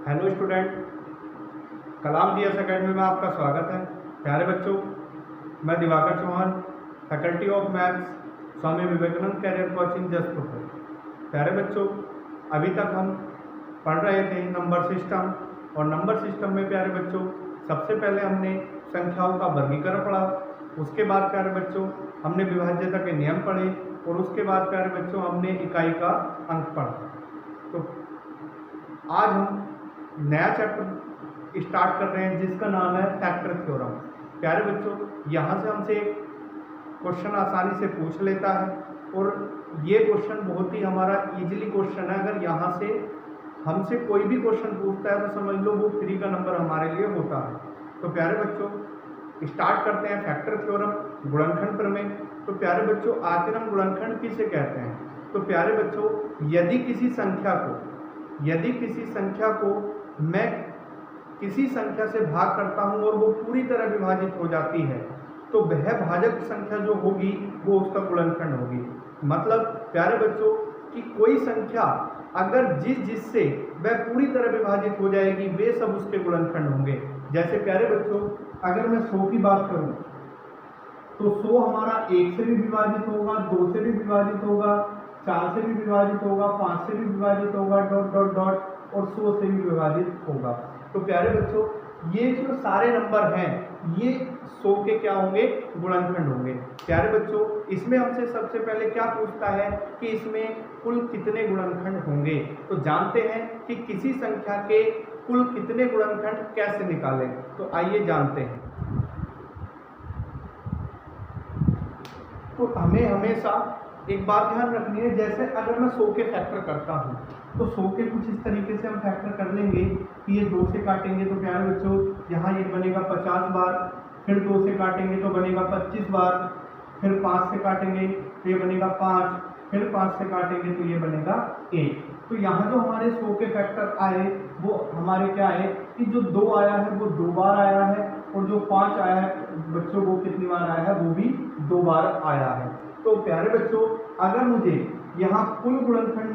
Hello student, Kalam DS academy में आपका स्वागत है। प्यारे बच्चों, मैं Diwakar Chauhan, faculty of maths, Swami Vivekananda career coaching Jaspur. प्यारे बच्चों, अभी तक हम पढ़ रहे थे नंबर सिस्टम, और नंबर सिस्टम में प्यारे बच्चों सबसे पहले हमने संख्याओं का वर्गीकरण पढ़ा। उसके बाद प्यारे बच्चों हमने विभाज्यता के नियम पढ़े, और उसके बाद प्यारे बच्चों हमने इकाई का अंक पढ़ा। तो आज हम नया चैप्टर स्टार्ट कर रहे हैं जिसका नाम है फैक्टर थ्योरम। प्यारे बच्चों, यहाँ से हमसे क्वेश्चन आसानी से पूछ लेता है, और ये क्वेश्चन बहुत ही हमारा इजीली क्वेश्चन है। अगर यहाँ से हमसे कोई भी क्वेश्चन पूछता है तो समझ लो वो फ्री का नंबर हमारे लिए होता है। तो प्यारे बच्चों स्टार्ट करते हैं फैक्टर थ्योरम, गुणनखंड प्रमेय। तो प्यारे बच्चों आखिर हम गुणनखंड किसे कहते हैं? तो प्यारे बच्चों यदि किसी संख्या को मैं किसी संख्या से भाग करता हूं और वो पूरी तरह विभाजित हो जाती है, तो वह भाजक संख्या जो होगी वो उसका गुणनखंड होगी। मतलब प्यारे बच्चों कि कोई संख्या अगर जिससे वह पूरी तरह विभाजित हो जाएगी वे सब उसके गुणनखंड होंगे। जैसे प्यारे बच्चों अगर मैं 100 की बात करूं तो 100 हमारा 1 से भी विभाजित होगा, 2 से भी विभाजित होगा, 4 से भी विभाजित होगा, 5 से भी विभाजित होगा, डॉट डॉट डॉट, और 100 से भी विभाजित होगा। तो प्यारे बच्चों ये जो सारे नंबर हैं ये 100 के क्या होंगे? गुणनखंड होंगे। प्यारे बच्चों इसमें हमसे सबसे पहले क्या पूछता है कि इसमें कुल कितने गुणनखंड होंगे। तो जानते हैं कि किसी संख्या के कुल कितने गुणनखंड कैसे निकालें। तो आइए जानते हैं। तो हमें हमेशा एक बात ध्यान रखनी है, जैसे अगर मैं 100 के फैक्टर करता हूँ तो 100 के कुछ इस तरीके से हम फैक्टर कर लेंगे कि ये 2 से काटेंगे तो प्यारे बच्चों यहाँ ये बनेगा 50 बार, फिर 2 से काटेंगे तो बनेगा 25 बार, फिर 5 से काटेंगे तो ये बनेगा 5, फिर 5 से काटेंगे तो ये बनेगा 1। तो यहाँ जो हमारे 100 के फैक्टर आए वो हमारे क्या है कि जो 2 आया है वो 2 बार आया है, और जो 5 आया है बच्चों वो कितनी बार आया है? वो भी 2 बार आया है। तो प्यारे बच्चों अगर मुझे यहाँ कुल गुणनखंड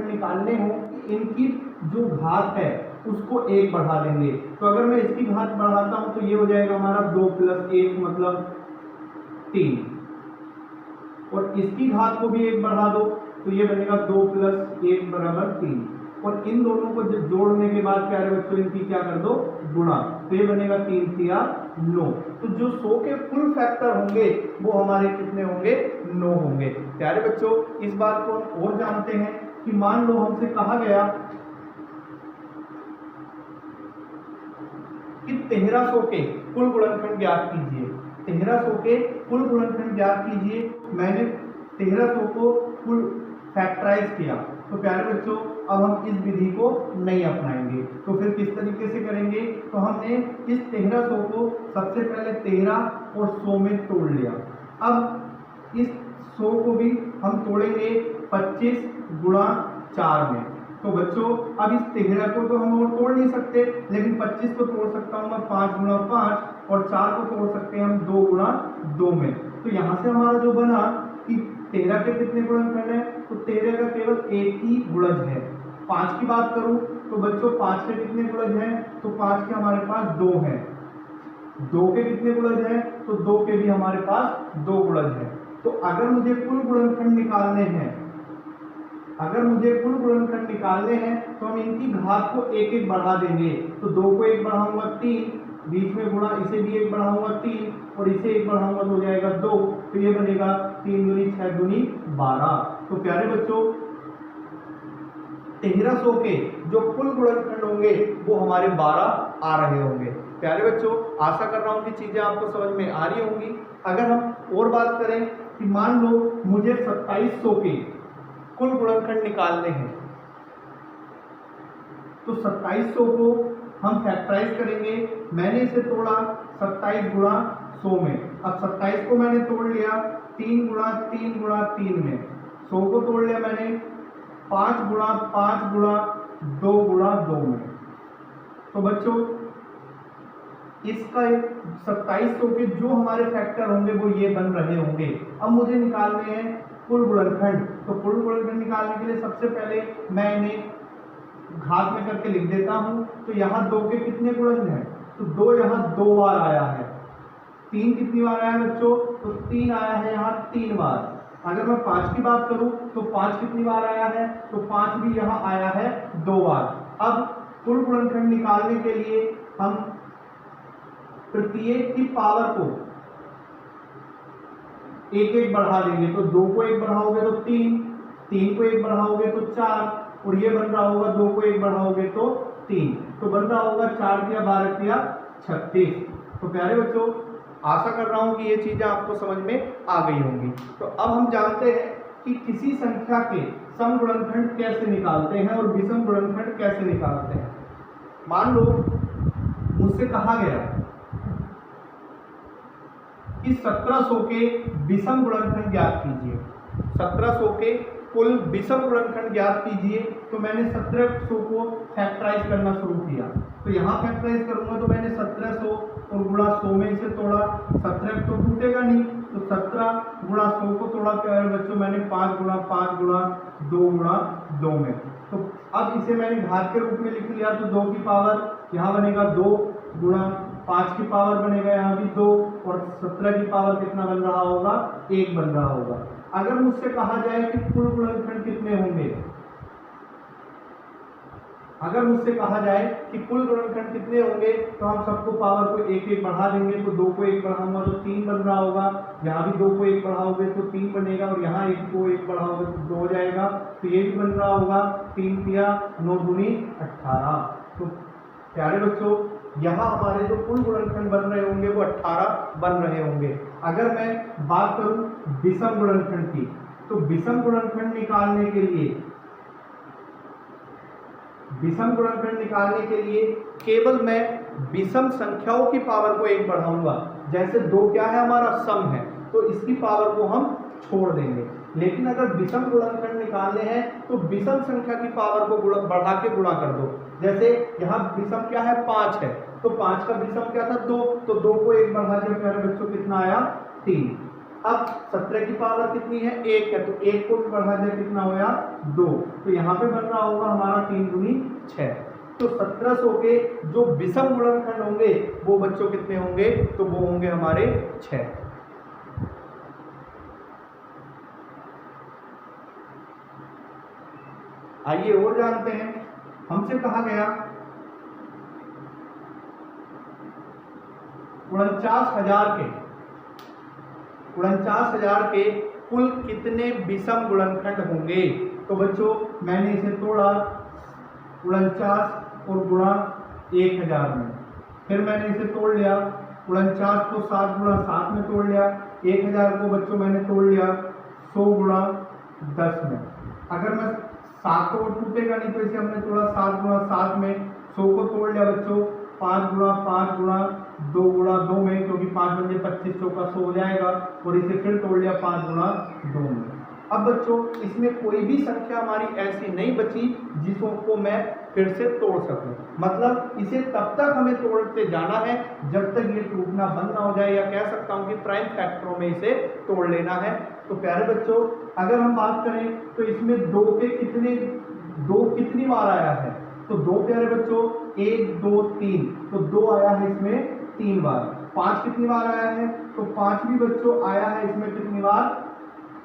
निकालने हो, इनकी जो घात है उसको 1 बढ़ा देंगे। तो अगर मैं इसकी घात बढ़ाता हूं तो ये हो जाएगा हमारा 2 + 1 मतलब 3, और इसकी घात को भी 1 बढ़ा दो तो ये बनेगा 2 + 1 = 3, और इन दोनों को जब जोड़ने के बाद प्यारे बच्चों इनकी क्या कर दो? गुणा। तो ये बनेगा 3 × 3 = 9। तो जो 100 के फुल फैक्टर होंगे वो हमारे कितने होंगे? 9 होंगे। प्यारे बच्चों इस बात को हम और जानते हैं कि मान लो हमसे कहा गया कि 1300 के कुल गुणनखंड ज्ञात कीजिए। 1300 के कुल गुणनखंड ज्ञात कीजिए। मैंने 1300 को कुल फैक्टराइज किया। तो प्यारे बच्चों अब हम इस विधि को नहीं अपनाएंगे, तो फिर किस तरीके से करेंगे? तो हमने इस 1300 को सबसे पहले 13 और 100 में तोड़ लिया। अब इस 100 को भी हम तोड़ेंगे 25 × 4 में। तो बच्चों अब इस 13 को तो हम और तोड़ नहीं सकते, लेकिन 25 को तोड़ सकता हूँ मैं 5 × 5, और 4 को तोड़ सकते हैं हम 2 × 2 में। तो यहाँ से हमारा जो बना कि 13 के कितने गुणनखंड है? तो 13 का केवल एक ही गुणज है। 5 की बात करूं तो बच्चों 5 के कितने गुणज हैं? तो 5 के हमारे पास 2 हैं। 2 के कितने गुणज हैं? तो 2 के भी हमारे पास 2 गुणज हैं। तो अगर मुझे कुल गुणनखंड निकालने हैं तो हम इनकी घात को 1-1 बढ़ा देंगे। तो 2 को 1 बढ़ाऊंगा 3, बीच में गुणा, इसे भी 1 बढ़ाऊंगा 3, और इसे 1 बढ़ाऊंगा तो हो जाएगा 2। तो ये बनेगा 3 × 6 = 12। तो प्यारे बच्चों 1300 के जो कुल गुणनखंड होंगे वो हमारे 12 आ रहे होंगे। प्यारे बच्चों आशा कर रहा हूं कि चीजें आपको समझ में आ रही होंगी। अगर हम और बात करें कि मान लो मुझे 2700 के कुल गुणनखंड निकालने हैं, तो 2700 को हम फैक्टराइज करेंगे। मैंने इसे तोड़ा 27 × 100 में। अब 27 को मैंने तोड़ लिया 3 × 3 × 3 में। 100 को तोड़ लिया मैंने 5 × 5 × 2 × 2 में। तो बच्चों इसका 2700 के जो हमारे फैक्टर होंगे वो ये बन रहे होंगे। अब मुझे निकालने हैं कुल गुणनखंड। तो कुल गुणनखंड निकालने के लिए सबसे पहले मैं इन्हें घात में करके लिख देता हूं। तो यहाँ 2 के कितने गुणन हैं? तो 2 यहाँ 2 बार आया है। 3 कितनी बार आया है बच्चों? तो 3 आया है यहाँ 3 बार। अगर मैं 5 की बात करूं तो 5 कितनी बार आया है? तो 5 भी यहाँ आया है 2 बार। अब कुल गुणनखंड निकालने के लिए हम प्रत्येक की पावर को एक एक बढ़ा देंगे। तो 2 को 1 बढ़ाओगे तो 3, 3 को 1 बढ़ाओगे तो 4, और ये बन रहा होगा 2 को 1 बढ़ाओगे तो 3, तो बन रहा होगा 4 तिया 12 तिया 36। तो प्यारे बच्चों, आशा कर रहा हूं कि ये चीजें आपको समझ में आ गई होंगी। तो अब हम जानते हैं कि किसी संख्या के सम गुणनखंड कैसे निकालते हैं और विषम गुणनखंड कैसे निकालते हैं। मान लो मुझसे कहा गया कि 1700 के विषम गुणनखंड ज्ञात कीजिए। 1700 के कुल विषम गुणनखंड ज्ञात कीजिए। तो मैंने 1700 को फैक्टराइज करना शुरू किया। तो यहाँ फैक्टराइज करूंगा तो मैंने 1700 और गुणा 100 में इसे तोड़ा। 17 तो टूटेगा नहीं, तो 17 गुणा 100 को तोड़ा। प्यारे बच्चों, मैंने 5 गुणा 5 गुणा 2 गुणा 2 में। तो अब इसे मैंने घात के रूप में लिख लिया। तो 2 की पावर यहाँ बनेगा 2 गुणा 5 की पावर बनेगा यहाँ भी 2, और 17 की पावर कितना बन रहा होगा? 1 बन रहा होगा। अगर मुझसे कहा जाए कि कुल गुणनखंड कितने होंगे, अगर मुझसे कहा जाए कि कुल गुणनखंड कितने होंगे, तो हम सबको पावर को 1 1 बढ़ा देंगे। तो 2 को 1 बढ़ाऊंगा तो 3 बन रहा होगा। यहाँ भी 2 को 1 बढ़ाओगे तो 3 बनेगा, और यहाँ 1 को 1 बढ़ाओगे तो 2 हो जाएगा। तो ये भी बन रहा होगा 3 तिया 9 दूनी 18। तो प्यारे बच्चों, यहाँ हमारे जो कुल गुणनखंड बन रहे होंगे वो 18 बन रहे होंगे। अगर मैं बात करूं विषम गुणनखंड की, तो विषम गुणनखंड निकालने के लिए केवल मैं विषम संख्याओं की पावर को 1 बढ़ाऊंगा। जैसे 2 क्या है? हमारा सम है, तो इसकी पावर को हम छोड़ देंगे। लेकिन अगर विषम गुणनखंड निकालने हैं तो विषम संख्या की पावर को बढ़ा के गुणा कर दो। जैसे यहाँ विषम क्या है? 5 है, तो 5 का विषम क्या था? 2, तो 2 को 1 बढ़ा के प्यारे बच्चों कितना आया? 3। अब 17 की पावर कितनी है? 1 है, तो 1 को भी बढ़ा दिया, कितना होया? 2। तो यहाँ पे बन रहा होगा हमारा 3 दूनी 6। तो 1700 के जो विषम गुणनखंड होंगे वो बच्चों कितने होंगे? तो वो होंगे हमारे 6। आइए और जानते हैं। हमसे कहा गया 49,000 के कुल कितने विषम गुणनखंड होंगे। तो बच्चों, मैंने इसे तोड़ा 49 और गुणा 1000 में। फिर मैंने इसे तोड़ लिया 49 को 7 गुणा 7 में तोड़ लिया। 1000 को बच्चों मैंने तोड़ लिया 100 गुणा 10 में। अगर मैं 7 को टूटेगा नहीं, तो इसे हमने तोड़ा 7 गुणा 7 में। 100 को तोड़ लिया बच्चों 5 गुणा 2 गुणा 2 में, क्योंकि 5 बजे 25 चौका 100 हो जाएगा। और इसे फिर तोड़ लिया 5 गुणा 2 में। अब बच्चों, इसमें कोई भी संख्या हमारी ऐसी नहीं बची जिसको मैं फिर से तोड़ सकूं। मतलब इसे तब तक हमें तोड़ते जाना है जब तक ये टूटना बंद ना हो जाए, या कह सकता हूं कि प्राइम फैक्टरों में इसे तोड़ लेना है। तो प्यारे बच्चों, अगर हम बात करें तो इसमें 2 कितनी बार आया है? तो 2 प्यारे बच्चों 1 2 3, तो 2 आया है इसमें 3 बार। 5 कितनी बार आया है? तो 5 भी बच्चों आया है इसमें कितनी बार?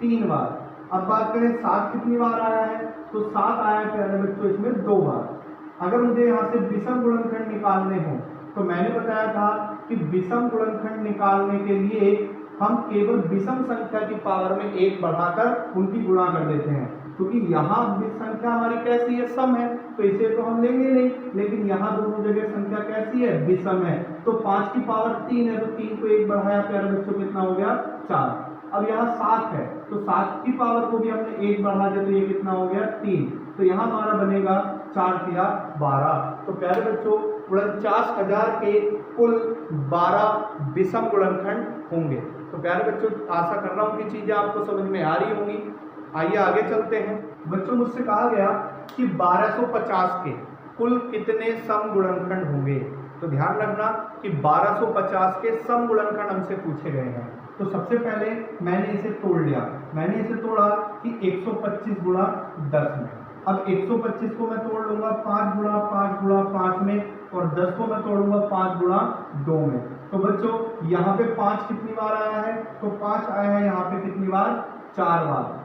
3 बार। अब बात करें 7 कितनी बार आया है? तो 7 आया है प्यारे बच्चों इसमें 2 बार। अगर मुझे यहाँ से विषम गुणनखंड निकालने हो, तो मैंने बताया था कि विषम गुणनखंड निकालने के लिए हम केवल विषम संख्या की पावर में 1 बढ़ाकर उनकी गुणा कर देते हैं, क्योंकि यहाँ संख्या हमारी कैसी है? सम है, तो इसे तो हम लेंगे नहीं। लेकिन यहाँ दोनों जगह संख्या कैसी है? विषम है। तो 5 की पावर 3 है, तो 3 को 1 बढ़ाया प्यारे बच्चों, कितना हो गया? 4। अब यहाँ 7 है, तो 7 की पावर को भी हमने 1 बढ़ा दिया, तो ये कितना हो गया? 3। तो यहाँ हमारा बनेगा 4 तिया 12। तो प्यारे बच्चों, 49,000 के कुल 12 विषम गुणनखंड होंगे। तो प्यारे बच्चों, आशा कर रहा हूँ कि चीजें आपको समझ में आ रही होंगी। आइए आगे चलते हैं। बच्चों, मुझसे कहा गया कि 1250 के कुल कितने सम गुणनखंड होंगे। तो ध्यान रखना कि 1250 के सम गुणनखंड हमसे पूछे गए हैं। तो सबसे पहले मैंने इसे तोड़ लिया, मैंने इसे तोड़ा कि 125 गुणा 10 में। अब 125 को मैं तोड़ लूंगा 5 गुणा 5 गुणा 5 में, और 10 को मैं तोड़ूंगा 5 गुणा 2 में। तो बच्चों यहाँ पे 5 कितनी बार आया है, तो 5 आया है यहाँ पे कितनी बार, 4 बार।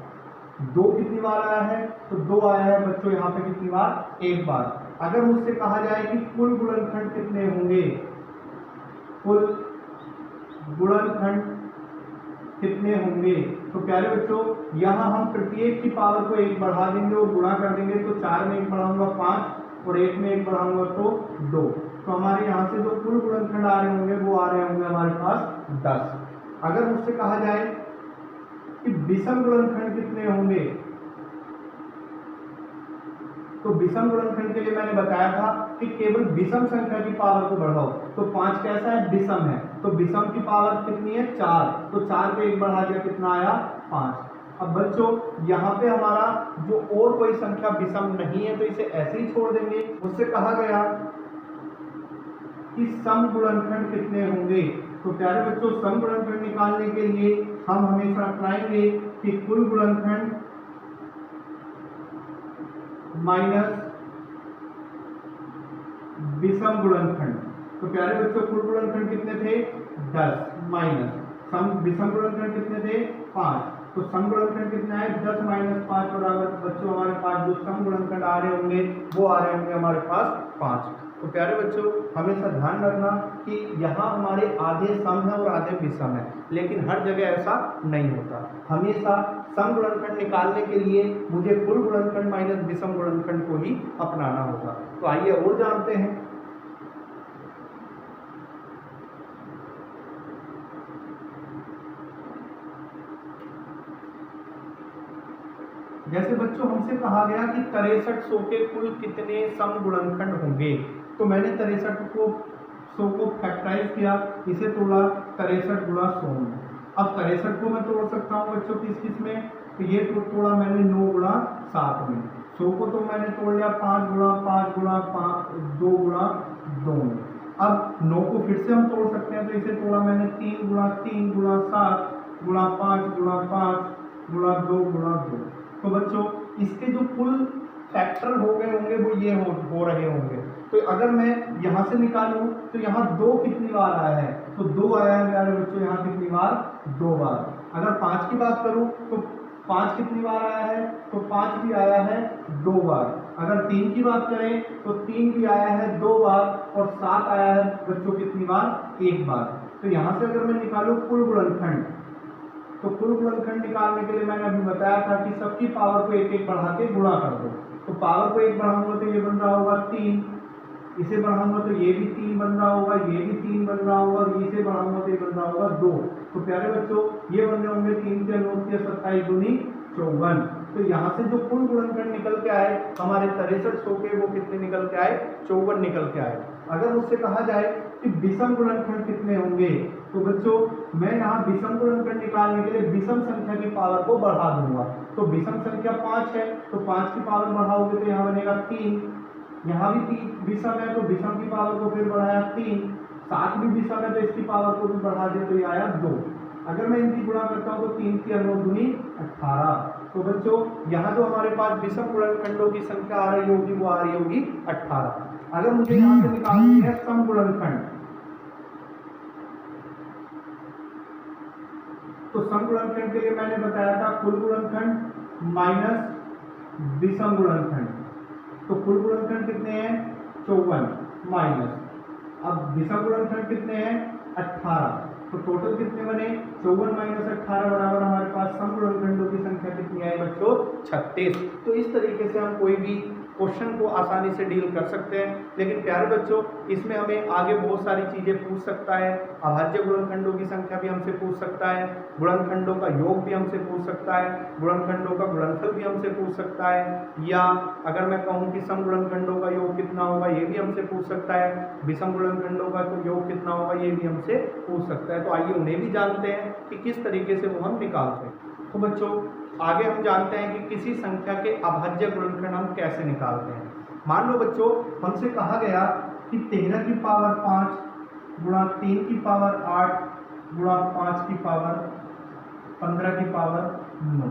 2 कितनी बार आया है, तो 2 आया है बच्चों यहाँ पे कितनी बार, 1 बार। अगर मुझसे कहा जाए कि कुल गुणनखंड कितने होंगे, कुल गुणनखंड कितने होंगे, तो प्यारे बच्चों यहाँ हम प्रत्येक की पावर को 1 बढ़ा देंगे और गुणा कर देंगे। तो 4 में 1 बढ़ाऊंगा 5 और 1 में 1 बढ़ाऊंगा तो 2। तो हमारे यहाँ से जो कुल गुणनखंड आ रहे होंगे वो आ रहे होंगे हमारे पास 10। अगर मुझसे कहा जाए कि विषम गुणनखंड कितने होंगे, तो विषम गुणनखंड के लिए मैंने बताया था कि केवल विषम संख्या की पावर को बढ़ाओ। तो 5 कैसा है, विषम है, तो विषम की पावर कितनी है, 4। तो 4 पे 1 बढ़ा दिया, कितना आया, 5। अब बच्चों यहाँ पे हमारा जो और कोई संख्या विषम नहीं है तो इसे ऐसे ही छोड़ देंगे। मुझसे कहा गया कि सम गुणनखंड कितने होंगे, तो प्यारे बच्चों सम गुणनखंड निकालने के लिए हम हमेशा अपनाएंगे कि कुल गुणनखंड माइनस विषम गुणनखंड। तो प्यारे बच्चों कुल गुणनखंड कितने थे, 10 माइनस सम विषम गुणनखंड कितने थे, 5। तो सम गुणनखंड कितना है, 10 माइनस 5, और अगर बच्चों हमारे पास जो सम गुणनखंड आ रहे होंगे वो आ रहे होंगे हमारे पास 5। तो प्यारे बच्चों हमेशा ध्यान रखना कि यहाँ हमारे आधे सम है और आधे विषम है, लेकिन हर जगह ऐसा नहीं होता। हमेशा सम गुणनखंड निकालने के लिए मुझे कुल गुणनखंड माइनस विषम गुणनखंड को ही अपनाना होगा। तो आइए और जानते हैं। जैसे बच्चों हमसे कहा गया कि 6300 के कुल कितने सम गुणनखंड होंगे, तो मैंने 6300 को फैक्टराइज किया, इसे तोड़ा 63 गुणा 100 में। अब 63 को मैं तोड़ सकता हूँ बच्चों किस में, तो ये तोड़ा मैंने 9 गुणा 7 में। 100 को तो मैंने तोड़ लिया 5 गुणा 5 गुणा 2 गुणा 2 में। अब 9 को फिर से हम तोड़ सकते हैं, तो इसे तोड़ा मैंने 3 गुणा 3 गुणा 7 गुणा 5 गुणा 5 गुणा 2 गुणा 2। तो बच्चों इसके जो कुल फैक्टर हो गए होंगे वो ये हो रहे होंगे। तो अगर मैं यहाँ से निकालूं तो यहाँ 2 कितनी बार आया है, तो 2 आया है प्यारे बच्चों यहाँ कितनी बार, 2 बार। अगर 5 की बात करूं तो 5 कितनी बार आया है, तो 5 भी आया है 2 बार। अगर 3 की बात करें तो 3 भी आया है 2 बार, और 7 आया है बच्चों कितनी बार, 1 बार। तो यहाँ से अगर मैं निकालूं कुल गुणनखंड, तो कुल गुणनखंड निकालने के लिए मैंने अभी बताया था कि सबकी पावर को 1 1 बढ़ा के गुणा कर दो। तो पावर को 1 बढ़ाऊंगा तो ये बन रहा होगा 3, इसे बढ़ाऊंगा तो ये भी 3 बन रहा होगा, ये भी 3 बन रहा होगा, इसे बढ़ाऊंगा तो ये बन रहा होगा 2। तो प्यारे बच्चों ये बन रहे होंगे 3 के 9 के 27 दूनी 54। तो यहाँ से जो कुल गुणनखंड निकल के आए हमारे 6300 के, वो कितने निकल के आए, 54 निकल के आए। अगर मुझसे कहा जाए कि विषम गुणनखंड कितने होंगे, तो बच्चों मैं यहाँ विषम गुणनखंड निकालने के लिए विषम संख्या की पावर को बढ़ा दूंगा। तो विषम संख्या 5 है, तो 5 की पावर बढ़ाओगे तो यहाँ बनेगा 3, यहाँ भी 3 विषम है तो विषम की पावर को फिर बढ़ाया 3, 7 भी विषम है तो इसकी पावर को भी बढ़ा दिया तो ये आया 2। अगर मैं इनकी गुणा करता हूँ तो 3 की 9 दूनी 18। तो बच्चों यहाँ जो हमारे पास विषम गुणनखंडों की संख्या आ रही होगी वो आ रही होगी 18। अगर मुझे यहाँ से निकालनी है सम गुणनखंड, तो सम गुणनखंड के लिए मैंने बताया था कुल गुणनखंड माइनस विषम गुणनखंड। तो कुल गुणनखंड कितने हैं, 54 माइनस, अब विषम गुणनखंड कितने हैं, 18। तो टोटल कितने बने, 54 माइनस 18 बराबर हमारे पास सम गुणनखंडों की संख्या कितनी आई बच्चों, 36। तो इस तरीके से हम कोई भी क्वेश्चन को आसानी से डील कर सकते हैं। लेकिन प्यारे बच्चों इसमें हमें आगे बहुत सारी चीज़ें पूछ सकता है। अभाज्य गुणनखंडों की संख्या भी हमसे पूछ सकता है, गुणनखंडों का योग भी हमसे पूछ सकता है, गुणनखंडों का गुणनफल भी हमसे पूछ सकता है, या अगर मैं कहूँ कि सम गुणनखंडों का योग कितना होगा ये भी हमसे पूछ सकता है, विषम गुणनखंडों का योग कितना होगा ये भी हमसे पूछ सकता है। तो आइए उन्हें भी जानते हैं कि किस तरीके से वो हम निकालते हैं। तो बच्चों आगे हम जानते हैं कि किसी संख्या के अभाज्य गुणनखंड हम कैसे निकालते हैं। मान लो बच्चों हमसे कहा गया कि 13 की पावर 5 गुणा 3 की पावर 8 गुणा 5 की पावर 15 की पावर 9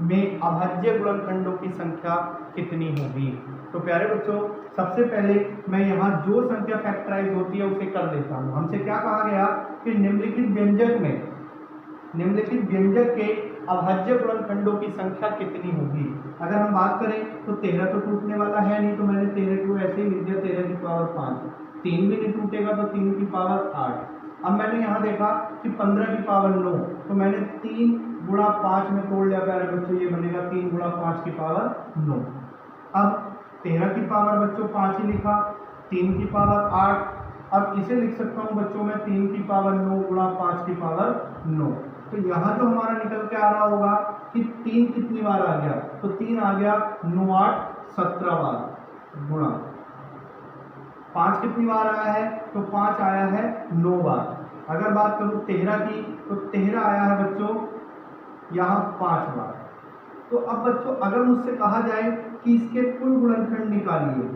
में अभाज्य गुणनखंडों की संख्या कितनी होगी। तो प्यारे बच्चों, सबसे पहले मैं यहाँ जो संख्या फैक्टराइज होती है उसे कर देता हूँ। हमसे क्या कहा गया कि निम्नलिखित व्यंजक के अभाज्य गुणनखंडों की संख्या कितनी होगी। अगर हम बात करें तो 13 तो टूटने वाला है नहीं, तो मैंने 13 को ऐसे ही लिख दिया 13 की पावर 5। 3 भी नहीं टूटेगा तो 3 की पावर 8। अब मैंने यहाँ देखा कि 15 की पावर 9, तो मैंने 3 गुणा 5 में तोड़ लिया प्यारे बच्चों, ये बनेगा 3 गुणा 5 की पावर 9। अब 13 की पावर बच्चों 5 ही लिखा, 3 की पावर 8। अब इसे लिख सकता हूँ बच्चों मैं 3 की पावर 9 गुणा 5 की पावर 9। तो यहाँ जो हमारा निकल के आ रहा होगा कि 3 कितनी बार आ गया, तो 3 आ गया 9 8 17 बार गुणा 5 कितनी बार आया है, तो 5 आया है 9 बार। अगर बात करूँ 13 की, तो 13 आया है बच्चों यहाँ 5 बार। तो अब बच्चों अगर मुझसे कहा जाए कि इसके कुल गुणनखंड निकालिए,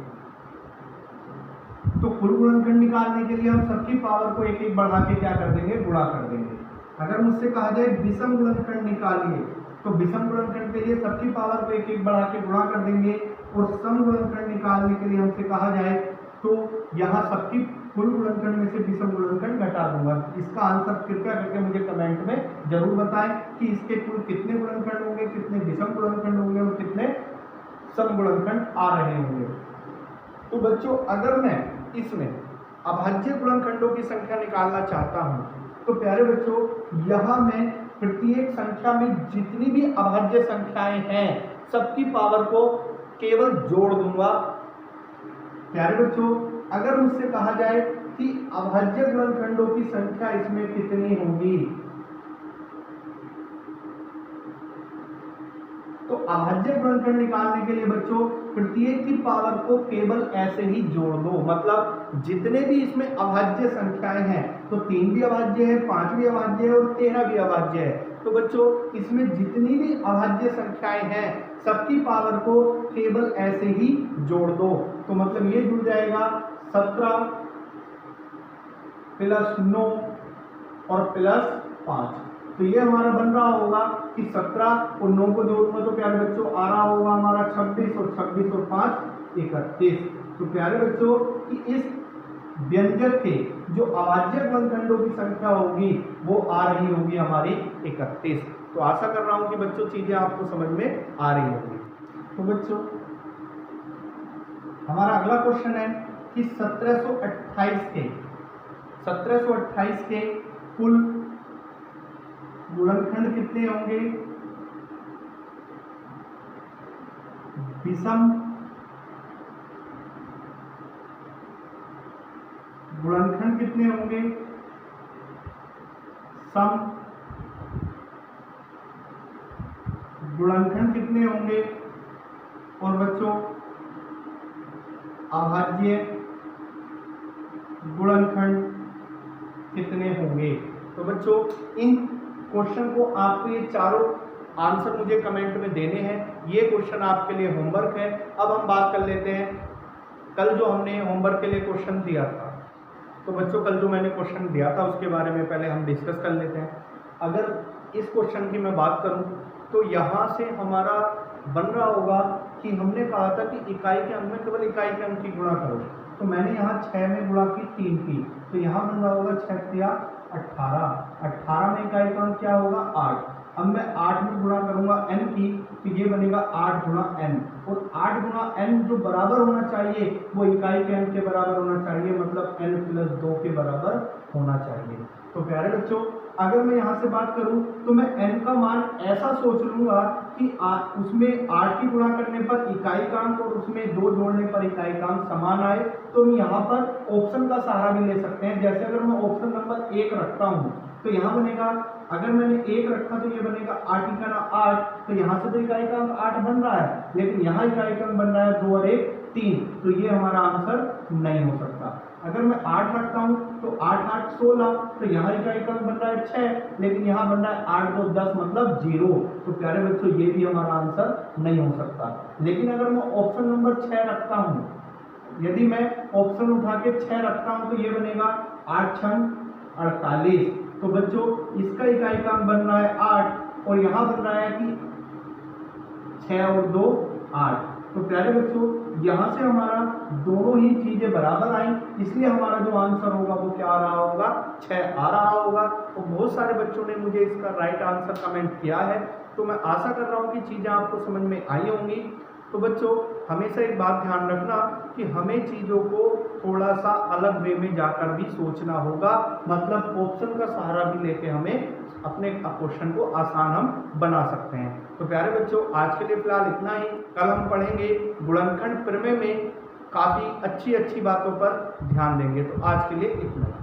तो कुल गुणनखंड निकालने के लिए हम सबकी पावर को एक एक बढ़ा के क्या कर देंगे, गुणा कर देंगे। अगर मुझसे कहा जाए विषम गुणनखंड निकालिए, तो विषम गुणनखंड के लिए सबकी पावर को एक एक बढ़ा के गुणा कर देंगे। और सम गुणनखंड निकालने के लिए हमसे कहा जाए तो यहाँ सबकी कुल गुणनखंड में से विषम गुणनखंड घटा दूंगा। इसका आंसर कृपया करके मुझे कमेंट में जरूर बताएं कि इसके कुल कितने गुणनखंड होंगे, कितने विषम गुणनखंड होंगे और कितने सम गुणनखंड आ रहे होंगे। तो बच्चों अगर मैं इसमें अभाज्य गुणनखंडों की संख्या निकालना चाहता हूँ, तो प्यारे बच्चों यहाँ मैं प्रत्येक संख्या में जितनी भी अभाज्य संख्याएं हैं सबकी पावर को केवल जोड़ दूंगा। प्यारे बच्चों अगर मुझसे कहा जाए कि अभाज्य गुणनखंडों की संख्या इसमें कितनी होगी, तो अभाज्य गुणनखंड निकालने के लिए बच्चों प्रत्येक की पावर को केवल ऐसे ही जोड़ दो। मतलब जितने भी इसमें अभाज्य संख्याएं हैं, तो 3 भी अभाज्य है, 5 भी अभाज्य है और 13 भी अभाज्य है। तो बच्चों इसमें जितनी भी अभाज्य संख्याएं हैं सबकी पावर को केवल ऐसे ही जोड़ दो। तो मतलब ये जुड़ जाएगा 17 प्लस 9 और प्लस 5। तो ये हमारा बन रहा होगा कि 17 और 9 को जोड़ूंगा तो प्यारे बच्चों आ रहा होगा हमारा 26 और 26 और 5 31। तो प्यारे बच्चों कि इस व्यंजक के जो अभाज्य गुणनखंडों की संख्या होगी वो आ रही होगी हमारी 31। तो आशा कर रहा हूं कि बच्चों चीजें आपको समझ में आ रही होगी। तो बच्चों हमारा अगला क्वेश्चन है कि 1728 के कुल गुणनखंड कितने होंगे, विषम गुणनखंड कितने होंगे, सम गुणनखंड कितने होंगे और बच्चों अभाज्य गुणनखंड कितने होंगे। तो बच्चों इन क्वेश्चन को आपको ये चारों आंसर मुझे कमेंट में देने हैं। ये क्वेश्चन आपके लिए होमवर्क है। अब हम बात कर लेते हैं कल जो हमने होमवर्क के लिए क्वेश्चन दिया था। तो बच्चों कल जो मैंने क्वेश्चन दिया था उसके बारे में पहले हम डिस्कस कर लेते हैं। अगर इस क्वेश्चन की मैं बात करूं तो यहाँ से हमारा बन रहा होगा कि हमने कहा था कि इकाई के अंक में केवल इकाई के अंक की गुणा करो। तो मैंने यहाँ 6 में गुणा की 3 की, तो यहाँ बन रहा होगा 6 या 18 में इकाई का अंक क्या होगा 8। अब मैं 8 में गुणा करूंगा n की, तो ये बनेगा 8 गुणा n। और 8 गुणा n जो बराबर होना चाहिए वो इकाई के अंक के बराबर होना चाहिए, मतलब n प्लस 2 के बराबर होना चाहिए। तो प्यारे बच्चों अगर मैं यहाँ से बात करूँ तो मैं n का मान ऐसा सोच लूंगा कि उसमें 8 की गुणा करने पर इकाई का अंक और उसमें 2 जोड़ने पर इकाई का अंक समान आए। तो हम यहाँ पर ऑप्शन का सहारा भी ले सकते हैं। जैसे अगर मैं ऑप्शन नंबर 1 रखता हूँ तो यहाँ बनेगा, अगर मैंने 1 रखा तो ये बनेगा 8 इकाना 8, तो यहाँ से तो इकाई का अंक 8 बन रहा है, लेकिन यहाँ इकाई का अंक बन रहा है 2 और 1 3, तो ये हमारा आंसर नहीं हो सकता। अगर मैं 8 रखता हूँ तो 8 8 16, तो यहाँ इकाई का अंक बन रहा है 6, लेकिन यहाँ बन रहा है 8 2 10 मतलब 0। तो प्यारे बच्चों ये भी हमारा आंसर नहीं हो सकता। लेकिन अगर मैं ऑप्शन नंबर 6 रखता हूँ यदि मैं ऑप्शन उठा के 6 रखता हूं तो ये बनेगा 8 छंग 48। तो बच्चों इसका इकाइकांक बन रहा है 8 और यहाँ बन रहा है कि 6 और 2 8। तो प्यारे बच्चों यहाँ से हमारा दोनों ही चीजें बराबर आई, इसलिए हमारा जो आंसर होगा वो क्या आ रहा होगा, 6 आ रहा होगा। तो बहुत सारे बच्चों ने मुझे इसका राइट आंसर कमेंट किया है, तो मैं आशा कर रहा हूँ कि चीज़ें आपको समझ में आई होंगी। तो बच्चों हमेशा एक बात ध्यान रखना कि हमें चीज़ों को थोड़ा सा अलग वे में जाकर भी सोचना होगा, मतलब ऑप्शन का सहारा भी लेके हमें अपने क्वेश्चन को आसान हम बना सकते हैं। तो प्यारे बच्चों आज के लिए फिलहाल इतना ही। कल हम पढ़ेंगे गुणनखंड प्रमेय में काफ़ी अच्छी अच्छी बातों पर ध्यान देंगे। तो आज के लिए इतना ही।